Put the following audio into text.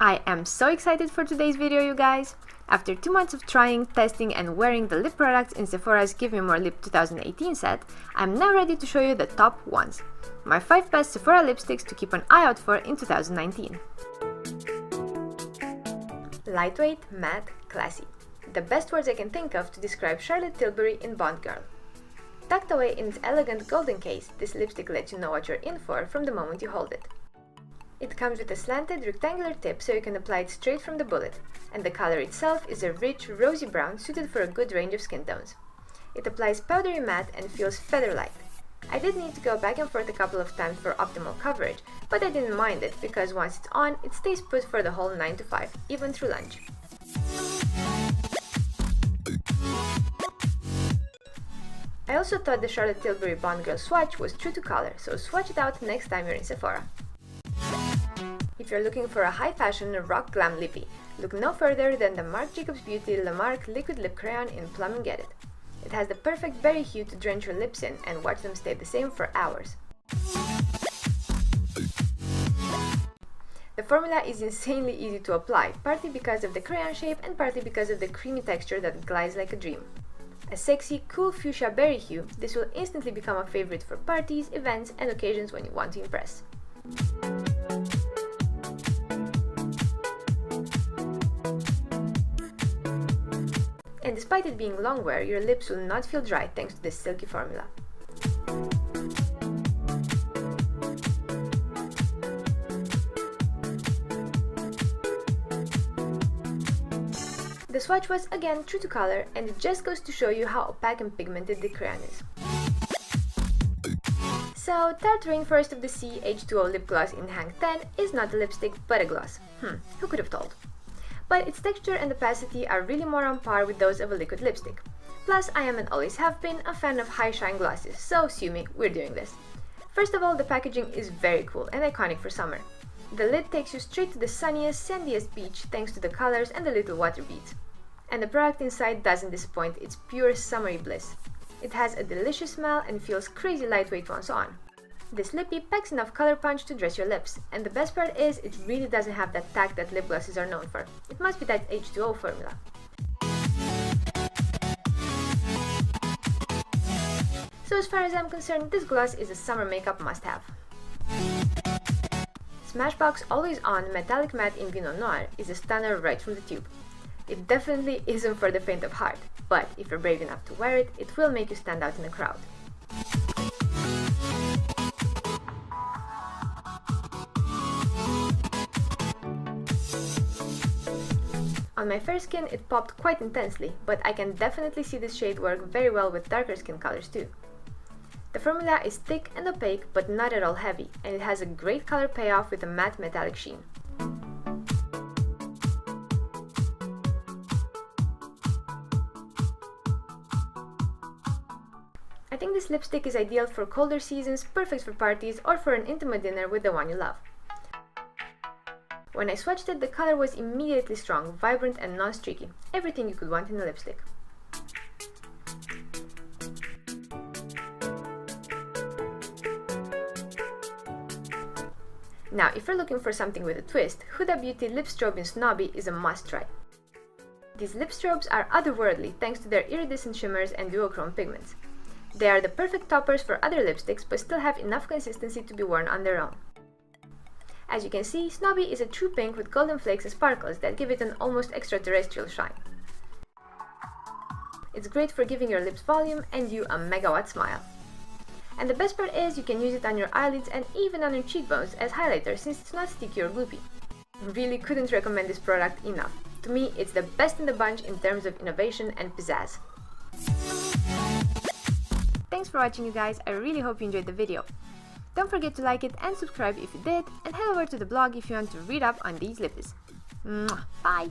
I am so excited for today's video, you guys! After 2 months of trying, testing and wearing the lip products in Sephora's Give Me More Lip 2018 set, I'm now ready to show you the top ones. My 5 best Sephora lipsticks to keep an eye out for in 2019. Lightweight, matte, classy. The best words I can think of to describe Charlotte Tilbury in Bond Girl. Tucked away in its elegant golden case, this lipstick lets you know what you're in for from the moment you hold it. It comes with a slanted rectangular tip so you can apply it straight from the bullet, and the color itself is a rich rosy brown suited for a good range of skin tones. It applies powdery matte and feels feather-light. I did need to go back and forth a couple of times for optimal coverage, but I didn't mind it because once it's on, it stays put for the whole 9 to 5, even through lunch. I also thought the Charlotte Tilbury Bond Girl swatch was true to color, so swatch it out next time you're in Sephora. If you're looking for a high-fashion rock glam lippy, look no further than the Marc Jacobs Beauty Le Marque Liquid Lip Crayon in Plum and Get It. It has the perfect berry hue to drench your lips in and watch them stay the same for hours. The formula is insanely easy to apply, partly because of the crayon shape and partly because of the creamy texture that glides like a dream. A sexy, cool fuchsia berry hue, this will instantly become a favorite for parties, events and occasions when you want to impress. And despite it being long wear, your lips will not feel dry thanks to this silky formula. The swatch was again true to color, and it just goes to show you how opaque and pigmented the crayon is. So, Tarte Rainforest of the Sea H2O Lip Gloss in Hank 10 is not a lipstick but a gloss. Who could have told? But its texture and opacity are really more on par with those of a liquid lipstick. Plus, I am and always have been a fan of high shine glosses, so sue me, we're doing this. First of all, the packaging is very cool and iconic for summer. The lid takes you straight to the sunniest, sandiest beach thanks to the colors and the little water beads. And the product inside doesn't disappoint, it's pure summery bliss. It has a delicious smell and feels crazy lightweight once on. This lippy packs enough color punch to dress your lips, and the best part is it really doesn't have that tack that lip glosses are known for. It must be that H2O formula. So as far as I'm concerned, this gloss is a summer makeup must-have. Smashbox Always On Metallic Matte in Pinot Noir is a stunner right from the tube. It definitely isn't for the faint of heart, but if you're brave enough to wear it, it will make you stand out in a crowd. On my fair skin it popped quite intensely, but I can definitely see this shade work very well with darker skin colors too. The formula is thick and opaque but not at all heavy, and it has a great color payoff with a matte metallic sheen. I think this lipstick is ideal for colder seasons, perfect for parties or for an intimate dinner with the one you love. When I swatched it, the color was immediately strong, vibrant and non-streaky. Everything you could want in a lipstick. Now, if you're looking for something with a twist, Huda Beauty Lip Strobe in Snobby is a must-try. These lip strobes are otherworldly thanks to their iridescent shimmers and duochrome pigments. They are the perfect toppers for other lipsticks but still have enough consistency to be worn on their own. As you can see, Snobby is a true pink with golden flakes and sparkles that give it an almost extraterrestrial shine. It's great for giving your lips volume and you a megawatt smile. And the best part is you can use it on your eyelids and even on your cheekbones as highlighter since it's not sticky or gloopy. Really couldn't recommend this product enough. To me, it's the best in the bunch in terms of innovation and pizzazz. Thanks for watching, you guys. I really hope you enjoyed the video. Don't forget to like it and subscribe if you did, and head over to the blog if you want to read up on these lippies. Bye!